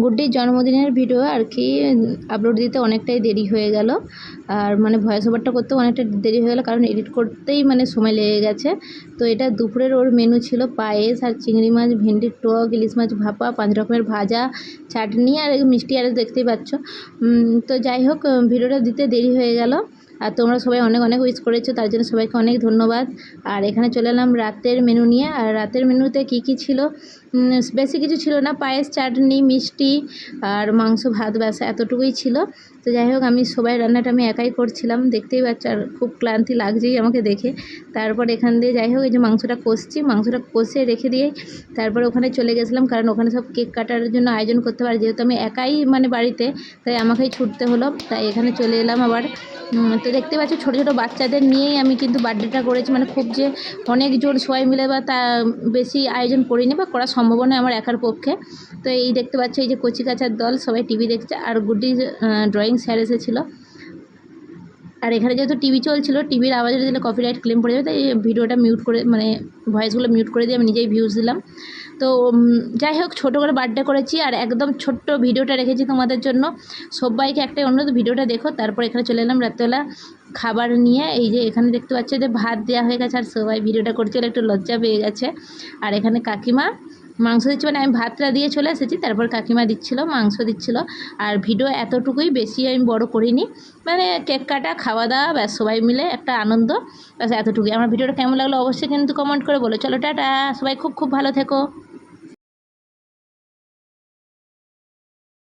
গুড্ডির জন্মদিনের ভিডিও আর কি আপলোড দিতে অনেকটাই দেরি হয়ে গেল। আর মানে ভয়েস ওভারটা করতেও অনেকটা দেরি হয়ে গেল, কারণ এডিট করতেই মানে সময় লেগে গেছে। তো এটা দুপুরের ওর মেনু ছিল পায়েস আর চিংড়ি মাছ, ভেন্ডির টক, ইলিশ মাছ ভাপা, 5 রকমের ভাজা, চাটনি আর মিষ্টি, আর দেখতেই পাচ্ছ। তো যাই হোক, ভিডিওটা দিতে দেরি হয়ে গেল। আর তোমরা সবাই অনেক অনেক উইশ করেছো, তার জন্য সবাইকে অনেক ধন্যবাদ। আর এখানে চলে এলাম রাতের মেনু নিয়ে। আর রাতের মেনুতে কি কি ছিল, বেশি কিছু ছিল না, পায়েস, চাটনি, মিষ্টি আর মাংস, ভাত, ব্যাস এতটুকুই ছিল। তো যাই হোক, সবাই রান্নাটা আমি একাই করছিলাম, দেখতেই পাচ্ছ। আর খুব ক্লান্তি লাগছেই আমাকে দেখে। তারপর এখান দিয়ে যাই হোক, এই যে মাংসটা কষে রেখে দিয়ে তারপর ওখানে চলে গেছিলাম, কারণ ওখানে সব কেক কাটার জন্য আয়োজন করতে পারে, যেহেতু আমি একাই মানে বাড়িতে, তাই আমাকেই ছুটতে হলো। তাই এখানে চলে এলাম আবার। তো দেখতে পাচ্ছ, ছোটো ছোটো বাচ্চাদের নিয়েই আমি কিন্তু বার্থডেটা করেছি। মানে খুব যে অনেকজন সবাই মিলে বা তা বেশি আয়োজন করিনি, বা করা সম্ভব নয় আমার একার পক্ষে। তো এই দেখতে পাচ্ছ, এই যে কচিকাচার দল সবাই টিভি দেখছে, আর গুড্ডি ড্রয়িং স্যার এসেছিলো। আর এখানে যেহেতু টিভি চলছিল, টিভির আওয়াজে দিলে কপিরাইট ক্লেম পড়ে যাবে, তাই ভিডিওটা মিউট করে, মানে ভয়েসগুলো মিউট করে দিয়ে আমি নিজেই ভিউজ দিলাম। তো যাই হোক, ছোটো করে বার্থডে করেছি, আর একদম ছোট্ট ভিডিওটা রেখেছি তোমাদের জন্য। সবাইকে একটাই অনুরোধ, ভিডিওটা দেখো। তারপর এখানে চলে এলাম রাত্রেবেলা খাবার নিয়ে। এই যে এখানে দেখতে পাচ্ছ যে ভাত দেওয়া হয়ে গেছে, আর সবাই ভিডিওটা করছিল, একটু লজ্জা পেয়ে গেছে। আর এখানে কাকিমা মাংস দিচ্ছে, মানে আমি ভাতটা দিয়ে চলে এসেছি, তারপর কাকিমা দিচ্ছিল, মাংস দিচ্ছিল। আর ভিডিও এতটুকুই, বেশি আমি বড় করিনি। মানে কেক কাটা, খাওয়া দাওয়া, ব্যাস সবাই মিলে একটা আনন্দ, ব্যাস এতটুকুই। আমার ভিডিওটা কেমন লাগলো অবশ্যই কিন্তু কমেন্ট করে বলো। চলো টাটা, সবাই খুব খুব ভালো থেকো।